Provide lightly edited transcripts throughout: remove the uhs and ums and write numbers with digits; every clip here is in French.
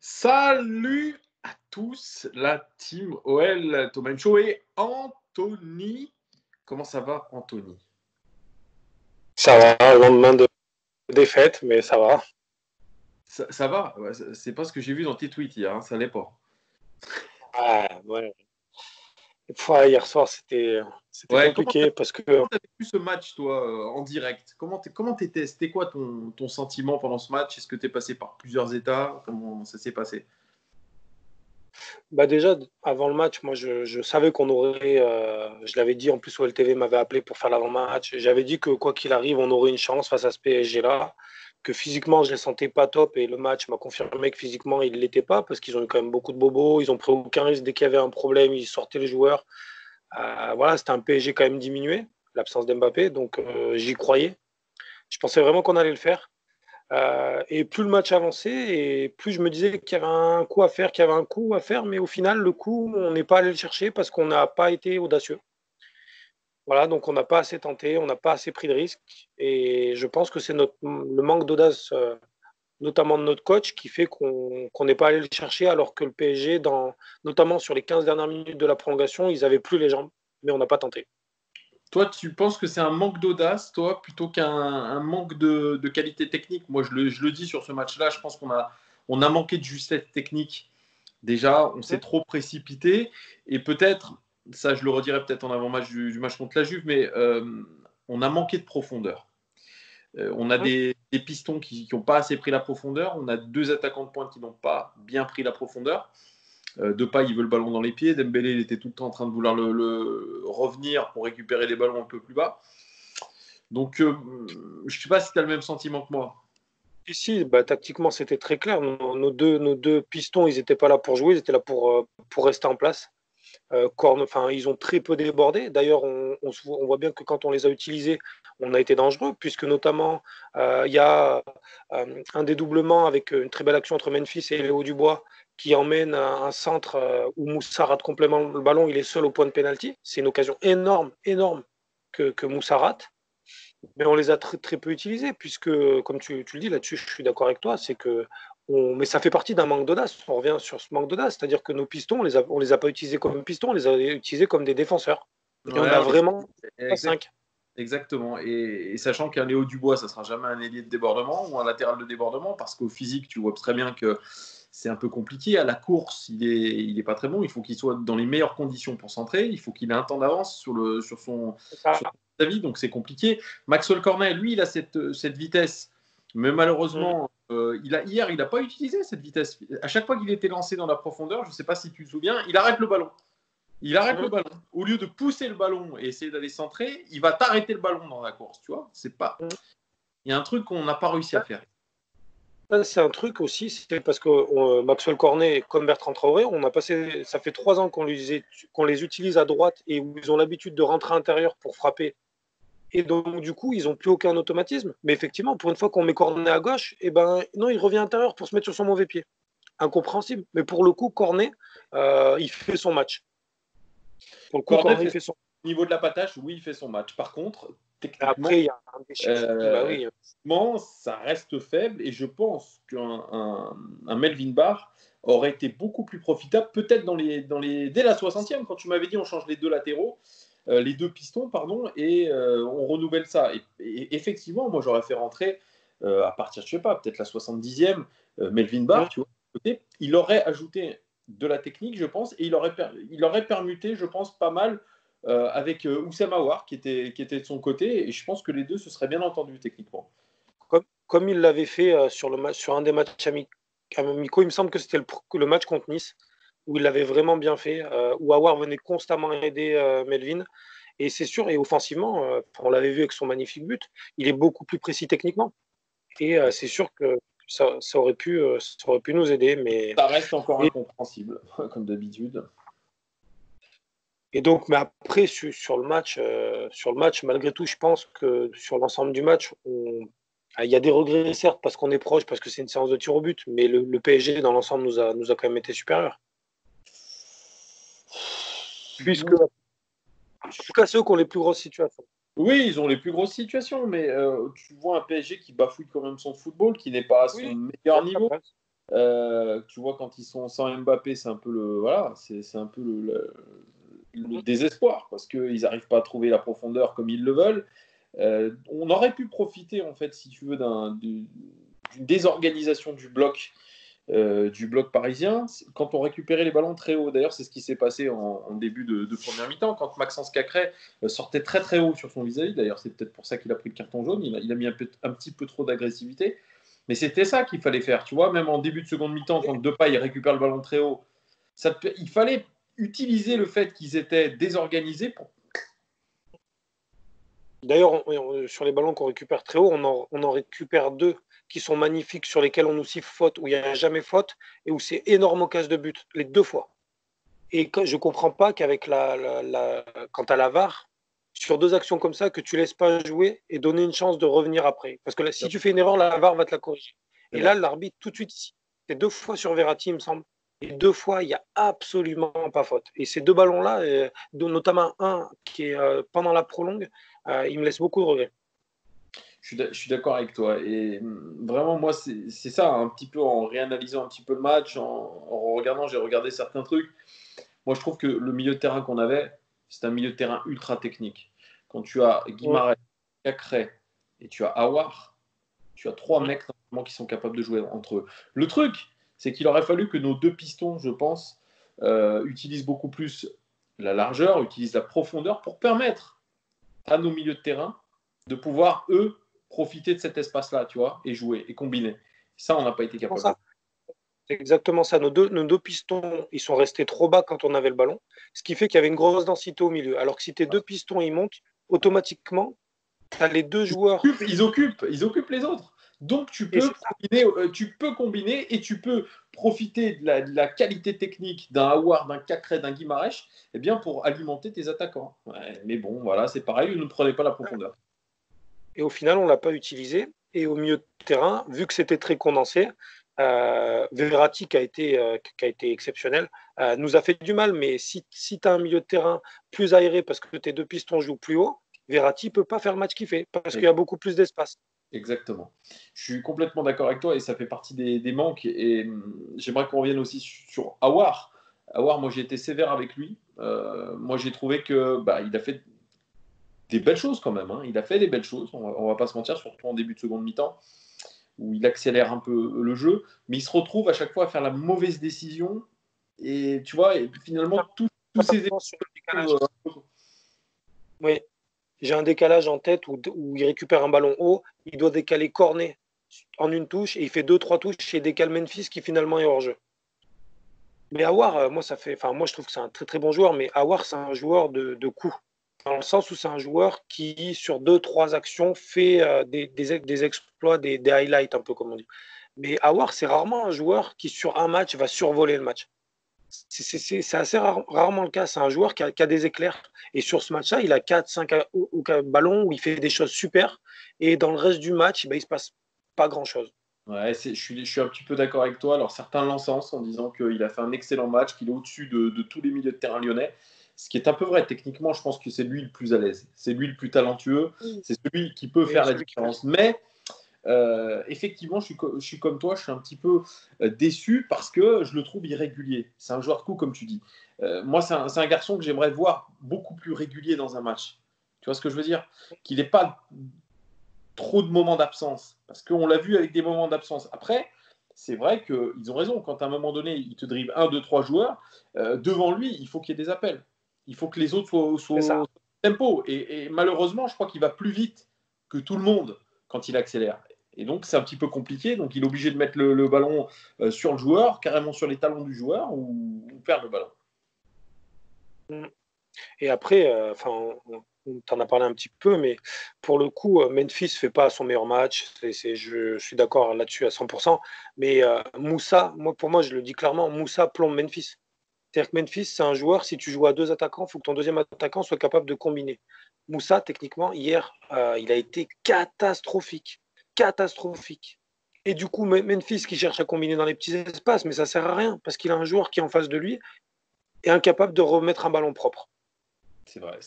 Salut à tous, la team OL, Thomas Show et Anthony. Comment ça va, Anthony? Ça va, lendemain de défaite, mais ça va. Ça va, ouais, c'est pas ce que j'ai vu dans tes tweets hier, hein, ça l'est pas. Ouais. Hier soir, c'était Ouais, compliqué parce que comment t'as vécu ce match, toi, en direct? Comment t'étais? C'était quoi ton sentiment pendant ce match? Est-ce que t'es passé par plusieurs états? Comment ça s'est passé? déjà, avant le match, moi, je savais qu'on aurait, je l'avais dit, en plus, OLTV m'avait appelé pour faire l'avant-match. J'avais dit que quoi qu'il arrive, on aurait une chance face à ce PSG-là, que physiquement, je ne les sentais pas top et le match m'a confirmé que physiquement, il ne l'était pas parce qu'ils ont eu quand même beaucoup de bobos, ils ont pris aucun risque dès qu'il y avait un problème, ils sortaient les joueurs. Voilà, c'était un PSG quand même diminué, l'absence d'Mbappé, donc j'y croyais. Je pensais vraiment qu'on allait le faire. Et plus le match avançait, et plus je me disais qu'il y avait un coup à faire, qu'il y avait un coup à faire, mais au final, le coup, on n'est pas allé le chercher parce qu'on n'a pas été audacieux. Voilà, donc on n'a pas assez tenté, on n'a pas assez pris de risques, et je pense que c'est le manque d'audace, notamment de notre coach, qui fait qu'on n'est pas allé le chercher, alors que le PSG, notamment sur les 15 dernières minutes de la prolongation, ils n'avaient plus les jambes, mais on n'a pas tenté. Toi, tu penses que c'est un manque d'audace, toi, plutôt qu'un manque de qualité technique? Moi, je le dis sur ce match-là, je pense qu'on a manqué de justesse technique. Déjà, on s'est trop précipité et peut-être, ça je le redirai peut-être en avant-match du match contre la Juve, mais on a manqué de profondeur. On a des pistons qui n'ont pas assez pris la profondeur, on a deux attaquants de pointe qui n'ont pas bien pris la profondeur. Depay, il veut le ballon dans les pieds. Dembélé, il était tout le temps en train de vouloir le revenir pour récupérer les ballons un peu plus bas. Donc, je ne sais pas si tu as le même sentiment que moi. Ici, tactiquement, c'était très clair. Nos deux pistons, ils n'étaient pas là pour jouer, ils étaient là pour rester en place. Ils ont très peu débordé. D'ailleurs, on voit bien que quand on les a utilisés, on a été dangereux, puisque notamment, il y a un dédoublement avec une très belle action entre Memphis et Léo Dubois qui emmène un centre où Moussa rate complètement le ballon. Il est seul au point de pénalty. C'est une occasion énorme, énorme que Moussa rate. Mais on les a très, très peu utilisés, puisque, comme tu le dis là-dessus, je suis d'accord avec toi, c'est que. Mais ça fait partie d'un manque d'audace. On revient sur ce manque d'audace, c'est-à-dire que nos pistons, on les a pas utilisés comme pistons, on les a utilisés comme des défenseurs. Et on Ouais, a vraiment pas exact, 5. exactement. Et sachant qu'un Léo Dubois, ça ne sera jamais un ailier de débordement ou un latéral de débordement, parce qu'au physique, tu vois très bien que c'est un peu compliqué. À la course, il est pas très bon. Il faut qu'il soit dans les meilleures conditions pour centrer. Il faut qu'il ait un temps d'avance sur son avis, donc c'est compliqué. Maxwell Cornet, lui, il a cette vitesse, mais malheureusement, hier, il n'a pas utilisé cette vitesse. À chaque fois qu'il était lancé dans la profondeur, je ne sais pas si tu te souviens, il arrête le ballon. Il arrête le ballon. Au lieu de pousser le ballon et essayer d'aller centrer, il va t'arrêter le ballon dans la course. Tu vois, c'est pas. Il y a un truc qu'on n'a pas réussi à faire. Ça, c'est un truc aussi, c'est parce que Maxwell Cornet, comme Bertrand Traoré, ça fait 3 ans qu'on les utilise à droite et où ils ont l'habitude de rentrer à l'intérieur pour frapper. Et donc, du coup, ils n'ont plus aucun automatisme. Mais effectivement, pour une fois qu'on met Cornet à gauche, non, il revient à l'intérieur pour se mettre sur son mauvais pied. Incompréhensible. Mais pour le coup, Cornet, il fait son match. Pour le coup, Cornet, Cornet, il fait son match. au niveau de la patache, oui, il fait son match. Par contre, techniquement, Après, il y a un déchet. Oui. ça reste faible et je pense qu'un Melvin Barr aurait été beaucoup plus profitable, peut-être dès la 60e, quand tu m'avais dit on change les deux latéraux, les deux pistons, pardon, et on renouvelle ça. Et effectivement, moi j'aurais fait rentrer à partir, je sais pas, peut-être la 70e, Melvin Barr, tu vois, côté, il aurait ajouté de la technique, je pense, et il aurait permuté, je pense, pas mal avec Oussem Aouar qui était de son côté, et je pense que les deux se seraient bien entendus techniquement. Comme il l'avait fait sur un des matchs amicaux, il me semble que c'était le match contre Nice, où il l'avait vraiment bien fait, où Aouar venait constamment aider Melvin. Et c'est sûr, et offensivement, on l'avait vu avec son magnifique but, il est beaucoup plus précis techniquement. Et c'est sûr que ça aurait pu nous aider. Ça reste encore incompréhensible, comme d'habitude. Et donc, mais après, sur le match, malgré tout, je pense que sur l'ensemble du match, il y a des regrets, certes, parce qu'on est proche, parce que c'est une séance de tir au but, mais le PSG, dans l'ensemble, nous a quand même été supérieur. Puisque, en tout cas, c'est eux qui ont les plus grosses situations. Oui, ils ont les plus grosses situations, mais tu vois un PSG qui bafouille quand même son football, qui n'est pas à son Oui, meilleur niveau. Tu vois, quand ils sont sans Mbappé, c'est un peu c'est un peu le désespoir parce qu'ils n'arrivent pas à trouver la profondeur comme ils le veulent. On aurait pu profiter, en fait, si tu veux, d'une désorganisation du bloc parisien quand on récupérait les ballons très haut. D'ailleurs, c'est ce qui s'est passé en début de première mi-temps quand Maxence Cacré sortait très très haut sur son vis-à-vis. D'ailleurs, c'est peut-être pour ça qu'il a pris le carton jaune. Il a mis un petit peu trop d'agressivité. Mais c'était ça qu'il fallait faire. Tu vois, même en début de seconde mi-temps, quand Depay récupère le ballon très haut, il fallait utiliser le fait qu'ils étaient désorganisés pour. D'ailleurs, sur les ballons qu'on récupère très haut, on en récupère 2 qui sont magnifiques, sur lesquels on nous siffle faute, où il n'y a jamais faute, et où c'est énorme occasion de but, les 2 fois. Et je ne comprends pas qu'avec quant à la VAR, sur 2 actions comme ça, que tu ne laisses pas jouer et donner une chance de revenir après. Parce que là, si tu fais une erreur, la VAR va te la corriger. Et là, l'arbitre, tout de suite ici, c'est 2 fois sur Verratti, il me semble. Et 2 fois, il n'y a absolument pas faute. Et ces 2 ballons-là, notamment un qui est pendant la prolongue, il me laisse beaucoup de regrets. Je suis d'accord avec toi. Et vraiment, moi, c'est ça, un petit peu en réanalysant un petit peu le match, en regardant, j'ai regardé certains trucs. Moi, je trouve que le milieu de terrain qu'on avait, c'est un milieu de terrain ultra technique. Quand tu as Guimarães, Cacré et tu as Aouar, tu as 3 mecs qui sont capables de jouer entre eux. Le truc, c'est qu'il aurait fallu que nos 2 pistons, je pense, utilisent beaucoup plus la largeur, utilisent la profondeur pour permettre à nos milieux de terrain de pouvoir, eux, profiter de cet espace-là, tu vois, et jouer, et combiner. Ça, on n'a pas été capable. C'est exactement ça. Nos deux pistons, ils sont restés trop bas quand on avait le ballon, ce qui fait qu'il y avait une grosse densité au milieu. Alors que si tes 2 pistons, ils montent, automatiquement, tu as les 2 joueurs. Ils occupent les autres. Donc, tu peux combiner et tu peux profiter de la qualité technique d'un Howard, d'un Cacré, d'un Guimarães, eh bien, pour alimenter tes attaquants. Ouais, mais bon, voilà, c'est pareil, ils ne prenaient pas la profondeur. Et au final, on ne l'a pas utilisé. Et au milieu de terrain, vu que c'était très condensé, Verratti, qui a été exceptionnel, nous a fait du mal. Mais si tu as un milieu de terrain plus aéré parce que tes 2 pistons jouent plus haut, Verratti ne peut pas faire le match qu'il fait parce qu'il y a beaucoup plus d'espace. Exactement. Je suis complètement d'accord avec toi et ça fait partie des manques. Et j'aimerais qu'on revienne aussi sur Aouar. Aouar, moi j'ai été sévère avec lui. Moi j'ai trouvé que il a fait des belles choses quand même. Hein. Il a fait des belles choses, on va pas se mentir, surtout en début de seconde mi-temps, où il accélère un peu le jeu, mais il se retrouve à chaque fois à faire la mauvaise décision. Et tu vois, et finalement, tous ces Oui, j'ai un décalage en tête où il récupère un ballon haut, il doit décaler Cornet en une touche et il fait 2-3 touches et décale Memphis qui finalement est hors jeu. Mais Aouar, moi je trouve que c'est un très très bon joueur, mais Aouar c'est un joueur de coup, dans le sens où c'est un joueur qui sur 2-3 actions fait des exploits, des highlights un peu comme on dit. Mais Aouar c'est rarement un joueur qui sur un match va survoler le match. C'est assez rarement le cas. C'est un joueur qui a des éclairs. Et sur ce match-là, il a 4-5 ballons où il fait des choses super. Et dans le reste du match, il ne se passe pas grand-chose. Ouais, je suis un petit peu d'accord avec toi. Alors certains l'encensent en disant qu'il a fait un excellent match, qu'il est au-dessus de tous les milieux de terrain lyonnais. Ce qui est un peu vrai. Techniquement, je pense que c'est lui le plus à l'aise. C'est lui le plus talentueux. C'est celui qui peut faire la différence. Mais effectivement, je suis comme toi, je suis un petit peu déçu parce que je le trouve irrégulier. C'est un joueur de coup, comme tu dis. Moi, c'est un garçon que j'aimerais voir beaucoup plus régulier dans un match. Tu vois ce que je veux dire? Qu'il n'ait pas trop de moments d'absence. Parce qu'on l'a vu avec des moments d'absence. Après, c'est vrai qu'ils ont raison. Quand à un moment donné, il te dribble 1, 2, 3 joueurs, devant lui, il faut qu'il y ait des appels. Il faut que les autres soient au tempo. Et malheureusement, je crois qu'il va plus vite que tout le monde quand il accélère. Et donc, c'est un petit peu compliqué. Donc, il est obligé de mettre le ballon sur le joueur, carrément sur les talons du joueur, ou perdre le ballon. Et après, on t'en a parlé un petit peu, mais pour le coup, Memphis ne fait pas son meilleur match. Je suis d'accord là-dessus à 100%. Mais Moussa, pour moi, je le dis clairement, Moussa plombe Memphis. C'est-à-dire que Memphis, c'est un joueur, si tu joues à 2 attaquants, il faut que ton deuxième attaquant soit capable de combiner. Moussa, techniquement, hier, il a été catastrophique. Catastrophique. Et du coup, Memphis qui cherche à combiner dans les petits espaces, mais ça ne sert à rien, parce qu'il a un joueur qui est en face de lui et incapable de remettre un ballon propre. C'est vrai.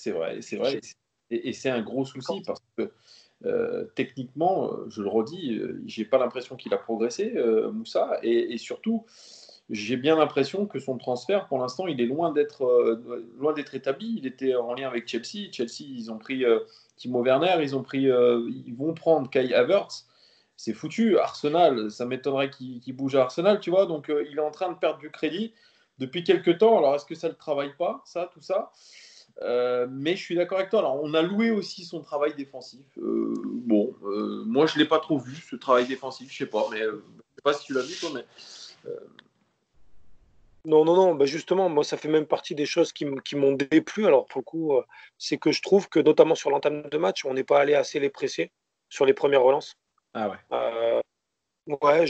Et c'est un gros souci parce que Techniquement, je le redis, j'ai pas l'impression qu'il a progressé, Moussa, et surtout, j'ai bien l'impression que son transfert, pour l'instant, il est loin d'être établi. Il était en lien avec Chelsea. Chelsea, ils ont pris Timo Werner, ils vont prendre Kai Havertz. C'est foutu. Arsenal, ça m'étonnerait qu'il bouge à Arsenal, tu vois. Donc, il est en train de perdre du crédit depuis quelques temps. Alors, est-ce que ça ne le travaille pas, ça, tout ça? Mais je suis d'accord avec toi. Alors, on a loué aussi son travail défensif. Moi, je ne l'ai pas trop vu, ce travail défensif. Je ne sais pas, mais je ne sais pas si tu l'as vu, toi, mais. Non, non, non, bah justement, moi, ça fait même partie des choses qui m'ont déplu. Alors, pour le coup, c'est que je trouve que, notamment sur l'entame de match, on n'est pas allé assez les presser sur les premières relances. Ah ouais. Euh, ouais,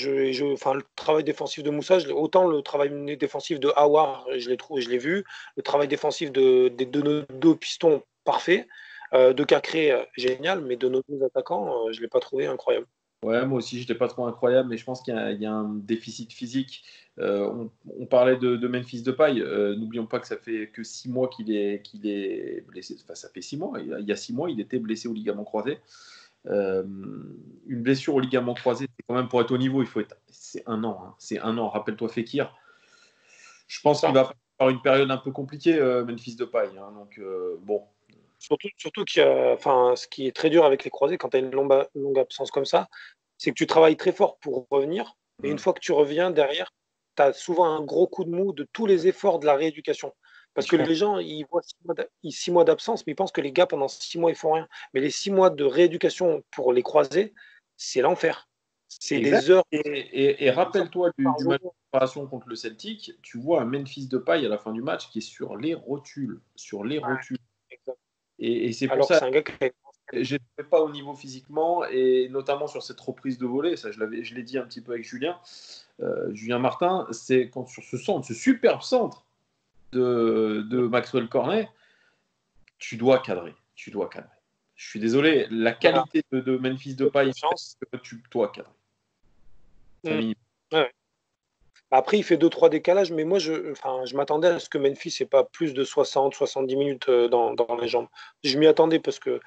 enfin, le travail défensif de Moussa, autant le travail défensif de Aouar, je l'ai vu. Le travail défensif de nos deux pistons, parfait. De Cacré, génial, mais de nos deux attaquants, je ne l'ai pas trouvé incroyable. Ouais, moi aussi, je n'étais pas trop incroyable, mais je pense qu'il y a un déficit physique. On parlait de Memphis Depay. N'oublions pas que ça fait que 6 mois qu'il est blessé. Enfin, ça fait 6 mois. Il y a 6 mois, il était blessé au ligament croisé. Euh, une blessure au ligament croisé, c'est quand même pour être au niveau, c'est un an. Hein. C'est un an. Rappelle-toi Fekir. Je pense qu'il va faire une période un peu compliquée, Memphis Depay. Hein. Donc, bon. Surtout enfin, ce qui est très dur avec les croisés, quand tu as une longue absence comme ça, c'est que tu travailles très fort pour revenir. Et une fois que tu reviens derrière, tu as souvent un gros coup de mou de tous les efforts de la rééducation. Parce que les gens, ils voient 6 mois d'absence, mais ils pensent que les gars, pendant 6 mois, ils font rien. Mais les 6 mois de rééducation pour les croisés, c'est l'enfer. C'est Exact. des heures. Et rappelle-toi du Par match jour. de préparation contre le Celtic, tu vois un Memphis Depay à la fin du match qui est sur les rotules. Sur les rotules. Exact. Et c'est pour Alors que ça c'est un gars qui a... que je n'étais pas au niveau physiquement, et notamment sur cette reprise de volée, ça je l'ai dit un petit peu avec Julien Martin, c'est quand sur ce centre, ce superbe centre de Maxwell Cornet, tu dois cadrer. Tu dois cadrer. Je suis désolé, la Voilà. qualité de Memphis Depay, tu dois cadrer. C'est un Mm. minimum. Ouais. Après, il fait 2-3 décalages, mais moi, enfin, je m'attendais à ce que Memphis n'ait pas plus de 60-70 minutes dans les jambes. Je m'y attendais parce que.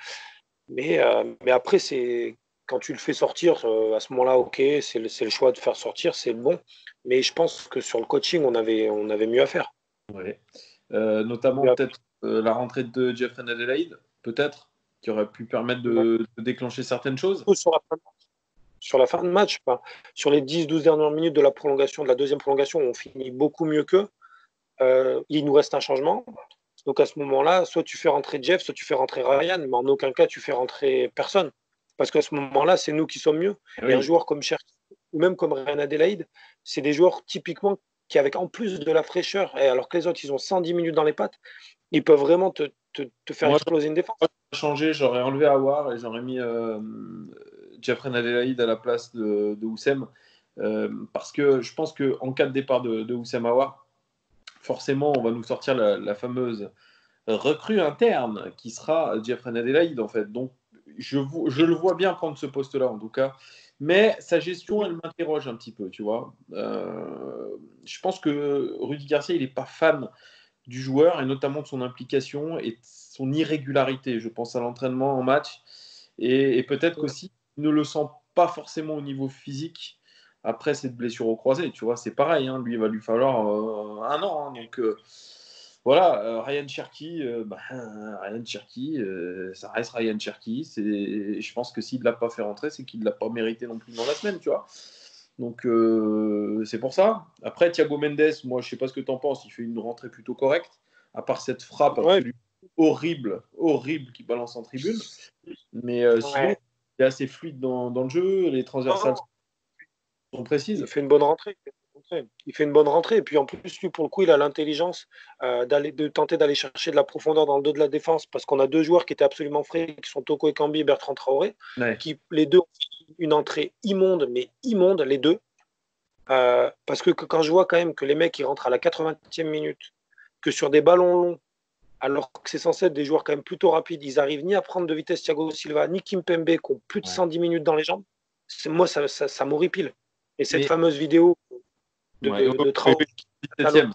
Mais après, quand tu le fais sortir, à ce moment-là, ok, c'est le choix de faire sortir, c'est le bon. Mais je pense que sur le coaching, on avait mieux à faire. Ouais. Notamment peut-être la rentrée de Jeffrey Adelaide, peut-être, qui aurait pu permettre de déclencher certaines choses. Sur la fin de match, enfin, sur les 10-12 dernières minutes de la deuxième prolongation, on finit beaucoup mieux qu'eux. Il nous reste un changement. Donc à ce moment-là, soit tu fais rentrer Jeff, soit tu fais rentrer Ryan, mais en aucun cas tu fais rentrer personne. Parce qu'à ce moment-là, c'est nous qui sommes mieux. Et un Oui. joueur comme Cherki, ou même comme Ryan Adelaide, c'est des joueurs typiquement qui, avec en plus de la fraîcheur, et alors que les autres, ils ont 110 minutes dans les pattes, ils peuvent vraiment te faire Moi, exploser une défense. j'aurais changé, j'aurais enlevé Awar et j'aurais mis Jeffrey Adelaide à la place de Oussem. Parce que je pense qu'en cas de départ de Oussem Awar, forcément, on va nous sortir la fameuse recrue interne qui sera Jeffrey Adelaide, en fait. Donc, je le vois bien prendre ce poste-là, en tout cas. Mais sa gestion, elle m'interroge un petit peu, tu vois. Je pense que Rudy Garcia, il n'est pas fan du joueur et notamment de son implication et de son irrégularité. Je pense à l'entraînement en match et peut-être qu'aussi il ne le sent pas forcément au niveau physique après cette blessure au croisé. Tu vois, c'est pareil. Hein, lui, il va lui falloir un an. Hein, donc voilà, Ryan Cherky, Ryan Cherky, ça reste Ryan Cherky. Je pense que s'il ne l'a pas fait rentrer, c'est qu'il ne l'a pas mérité non plus dans la semaine, tu vois. Donc c'est pour ça. Après, Thiago Mendes, moi je sais pas ce que tu en penses, il fait une rentrée plutôt correcte, à part cette frappe Ouais, absolument horrible qui balance en tribune. Mais sinon, ouais. il est assez fluide dans le jeu, les transversales Non, sont précises. il fait une bonne rentrée. Il fait une bonne rentrée. Et puis en plus, lui, pour le coup, il a l'intelligence de tenter d'aller chercher de la profondeur dans le dos de la défense parce qu'on a deux joueurs qui étaient absolument frais, qui sont Toko Ekambi et Bertrand Traoré, Ouais. qui les deux ont fait une entrée immonde, mais immonde, les deux. Parce que quand je vois quand même que les mecs ils rentrent à la 80e minute, que sur des ballons longs, alors que c'est censé être des joueurs quand même plutôt rapides, ils arrivent ni à prendre de vitesse Thiago Silva, ni Kimpembe qui ont plus de 110 minutes dans les jambes, moi ça m'horripile. Et cette Mais fameuse vidéo ouais, de Traoré, 17e.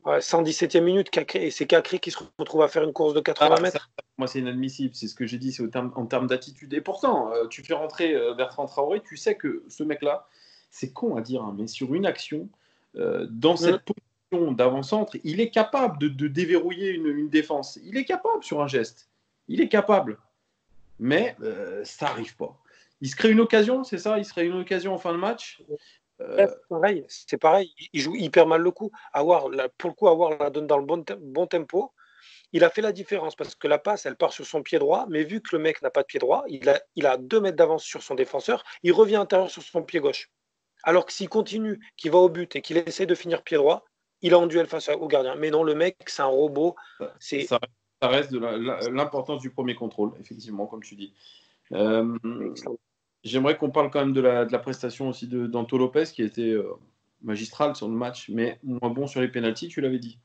Ouais, 117e minute, et c'est Cacré qui se retrouve à faire une course de 80 mètres. Moi, c'est inadmissible. C'est ce que j'ai dit, c'est en termes d'attitude. Et pourtant, tu fais rentrer Bertrand Traoré, tu sais que ce mec-là, c'est con à dire, hein, mais sur une action, dans cette position d'avant-centre, il est capable de déverrouiller une défense. Il est capable sur un geste. Il est capable. Mais ça n'arrive pas. Il se crée une occasion, c'est ça? Il se crée une occasion en fin de match. C'est pareil. Il joue hyper mal le coup. Pour le coup, Aouar la donne dans le bon tempo. Il a fait la différence parce que la passe, elle part sur son pied droit, mais vu que le mec n'a pas de pied droit, il a 2 mètres d'avance sur son défenseur, il revient intérieur sur son pied gauche. Alors que s'il continue, qu'il va au but et qu'il essaie de finir pied droit, il est en duel face au gardien. Mais non, le mec, c'est un robot. Ça reste de l'importance du premier contrôle, effectivement, comme tu dis. J'aimerais qu'on parle quand même de la prestation aussi d'Anto Lopez, qui a été magistral sur le match, mais moins bon sur les pénaltys, tu l'avais dit.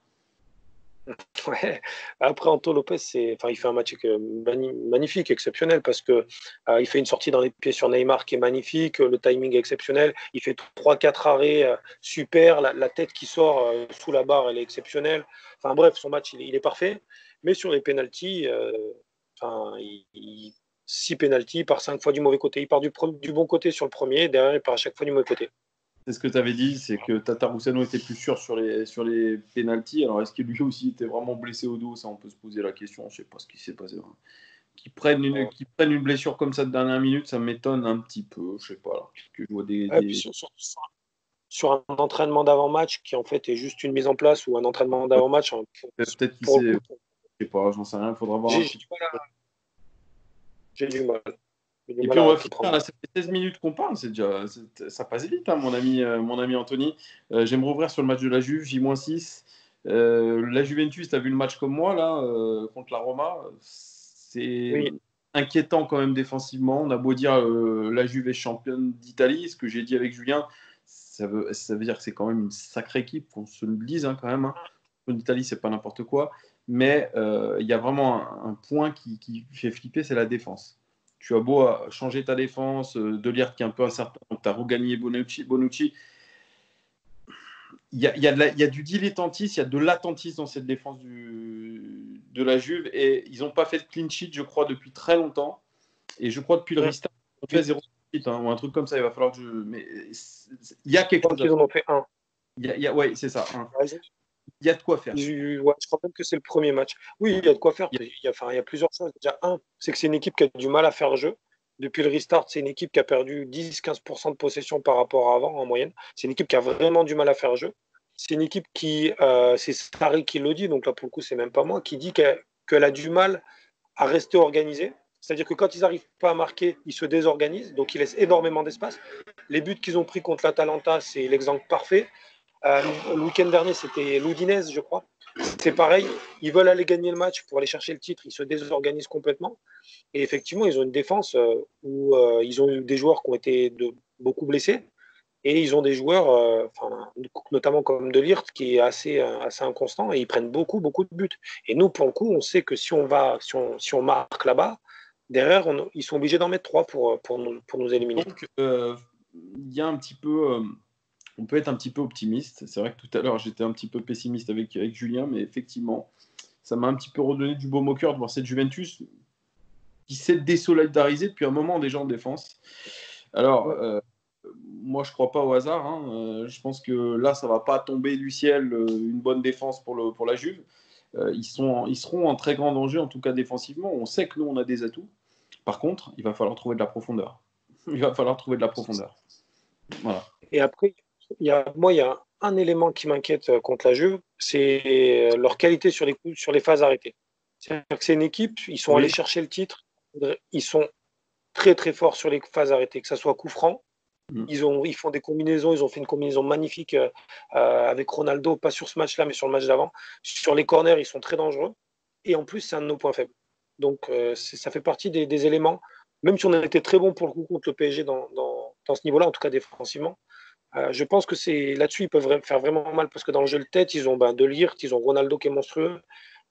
Ouais. Après, Anto Lopez, il fait un match magnifique, exceptionnel, parce que il fait une sortie dans les pieds sur Neymar qui est magnifique, le timing est exceptionnel, il fait 3-4 arrêts super, la tête qui sort sous la barre, elle est exceptionnelle. Enfin bref, son match, il est parfait, mais sur les pénaltys, 6 pénaltys par 5 fois du mauvais côté. Il part du bon côté sur le premier, derrière, il part à chaque fois du mauvais côté. C'est ce que tu avais dit, c'est que Tatarusano était plus sûr sur les pénaltys. Alors, est-ce qu'il lui aussi était vraiment blessé au dos? Ça, on peut se poser la question. Je ne sais pas ce qui s'est passé. Qu'ils prennent une blessure comme ça de dernière minute, ça m'étonne un petit peu. Je ne sais pas. Alors, que je vois sur un entraînement d'avant-match qui, en fait, est juste une mise en place ou un entraînement d'avant-match. Peut-être qu'il s'est... Je sais pas, j'en sais rien. Il faudra voir. J'ai du mal. Et puis on va finir, là, ça fait 16 minutes qu'on parle, ça passe vite, hein, mon ami Anthony. J'aimerais ouvrir sur le match de la Juve, J-6. La Juventus, tu as vu le match comme moi, là, contre la Roma. C'est inquiétant quand même défensivement. On a beau dire la Juve est championne d'Italie, ce que j'ai dit avec Julien, ça veut dire que c'est quand même une sacrée équipe, qu'on se le dise quand même. Hein. L'Italie, c'est pas n'importe quoi. Mais il y a vraiment un point qui fait flipper, c'est la défense. Tu as beau changer ta défense, De Ligt qui est un peu incertain, donc tu as regagné Bonucci. Il y a du dilettantisme, il y a de l'attentisme dans cette défense de la Juve, et ils n'ont pas fait de clean sheet, je crois, depuis très longtemps. Et je crois depuis le restart, on fait 0 clean sheet, ou un truc comme ça, il va falloir que Mais il y a quelque chose. Ils en ont fait un. Oui, c'est ça. Il y a de quoi faire. Je crois même que c'est le premier match. Oui, il y a de quoi faire. Il y a plusieurs choses. Déjà, c'est que c'est une équipe qui a du mal à faire le jeu. Depuis le restart, c'est une équipe qui a perdu 10-15% de possession par rapport à avant, en moyenne. C'est une équipe qui a vraiment du mal à faire le jeu. C'est une équipe qui, c'est Sarri qui le dit, donc là, pour le coup, c'est même pas moi, qui dit qu'elle a du mal à rester organisée. C'est-à-dire que quand ils n'arrivent pas à marquer, ils se désorganisent, donc ils laissent énormément d'espace. Les buts qu'ils ont pris contre l'Atalanta, c'est l'exemple parfait. Le week-end dernier, c'était l'Udinese, je crois. C'est pareil, ils veulent aller gagner le match pour aller chercher le titre, ils se désorganisent complètement. Et effectivement, ils ont une défense où ils ont eu des joueurs qui ont été beaucoup blessés. Et ils ont des joueurs, notamment comme De Ligt, qui est assez inconstant, et ils prennent beaucoup, beaucoup de buts. Et nous, pour le coup, on sait que si on marque là-bas, derrière, ils sont obligés d'en mettre 3 pour nous éliminer. Donc, il y a un petit peu... on peut être un petit peu optimiste. C'est vrai que tout à l'heure, j'étais un petit peu pessimiste avec Julien, mais effectivement, ça m'a un petit peu redonné du baume au cœur de voir cette Juventus qui s'est désolidarisée depuis un moment déjà en défense. Alors, moi, je ne crois pas au hasard. Hein. Je pense que là, ça ne va pas tomber du ciel une bonne défense pour la Juve. Ils seront en très grand danger, en tout cas défensivement. On sait que nous, on a des atouts. Par contre, il va falloir trouver de la profondeur. Voilà. Et après, il y a un élément qui m'inquiète contre la Juve, c'est leur qualité sur les phases arrêtées. C'est-à-dire que c'est une équipe, ils sont allés chercher le titre, ils sont très très forts sur les phases arrêtées, que ce soit coup franc. Ils font des combinaisons, ils ont fait une combinaison magnifique avec Ronaldo, pas sur ce match-là, mais sur le match d'avant. Sur les corners, ils sont très dangereux. Et en plus, c'est un de nos points faibles. Donc, ça fait partie des éléments, même si on a été très bon pour le coup contre le PSG dans ce niveau-là, en tout cas défensivement. Je pense que c'est là-dessus, ils peuvent faire vraiment mal parce que dans le jeu de tête, ils ont De Ligt, ils ont Ronaldo qui est monstrueux,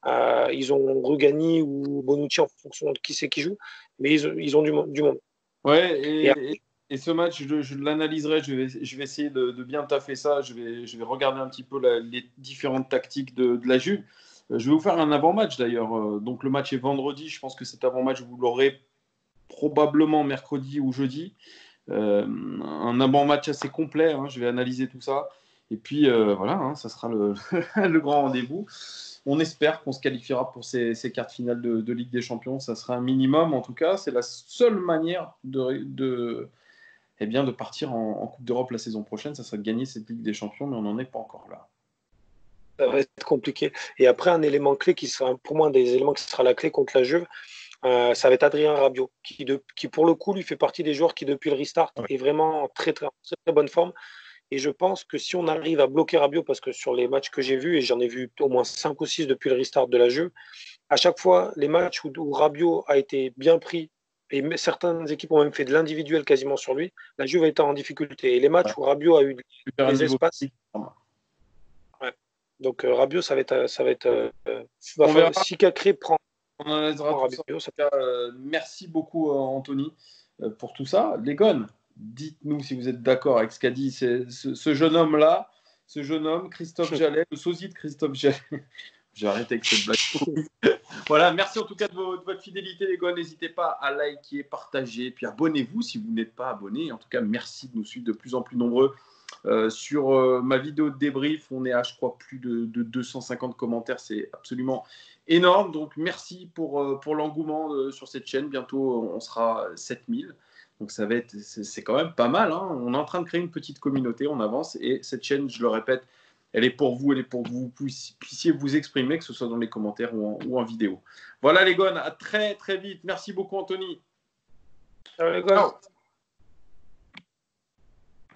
ils ont Rugani ou Bonucci en fonction de qui c'est qui joue, mais ils ont du monde. Ouais, Et ce match, je l'analyserai. Je vais essayer de bien taffer ça. Je vais regarder un petit peu les différentes tactiques de la Juve. Je vais vous faire un avant-match d'ailleurs. Donc le match est vendredi. Je pense que cet avant-match, vous l'aurez probablement mercredi ou jeudi. Un avant-match assez complet. Hein. Je vais analyser tout ça. Et puis voilà, hein, ça sera le grand rendez-vous. On espère qu'on se qualifiera pour ces quarts finales de Ligue des Champions. Ça sera un minimum en tout cas. C'est la seule manière de partir en Coupe d'Europe la saison prochaine. Ça serait de gagner cette Ligue des Champions, mais on n'en est pas encore là. Ça va être compliqué. Et après, un élément clé qui sera, pour moi, un des éléments qui sera la clé contre la Juve, ça va être Adrien Rabiot, qui pour le coup, lui fait partie des joueurs qui, depuis le restart, est vraiment en très, très, très, très bonne forme. Et je pense que si on arrive à bloquer Rabiot, parce que sur les matchs que j'ai vus, et j'en ai vu au moins 5 ou 6 depuis le restart de la Juve, à chaque fois, les matchs où Rabiot a été bien pris, et certaines équipes ont même fait de l'individuel quasiment sur lui, la Juve a été en difficulté. Et les matchs où Rabiot a eu des espaces. Ouais. Donc Rabiot, ça va être on verra. si Cacré prend. On analysera tout ça. Merci beaucoup, Anthony, pour tout ça. Les Gones, dites-nous si vous êtes d'accord avec ce qu'a dit ce jeune homme-là, Christophe Jallet, le sosie de Christophe Jallet. J'ai arrêté avec cette blague. Voilà, merci en tout cas de votre fidélité, les Gones. N'hésitez pas à liker, partager, puis abonnez-vous si vous n'êtes pas abonné. En tout cas, merci de nous suivre de plus en plus nombreux. Sur ma vidéo de débrief, on est à, je crois, plus de 250 commentaires. C'est absolument énorme. Donc, merci pour l'engouement sur cette chaîne. Bientôt, on sera 7000. Donc, c'est quand même pas mal. Hein. On est en train de créer une petite communauté. On avance. Et cette chaîne, je le répète, elle est pour vous. Elle est pour que vous puissiez vous exprimer, que ce soit dans les commentaires ou en vidéo. Voilà, les Gones. À très, très vite. Merci beaucoup, Anthony. Ciao, les gars. Ciao.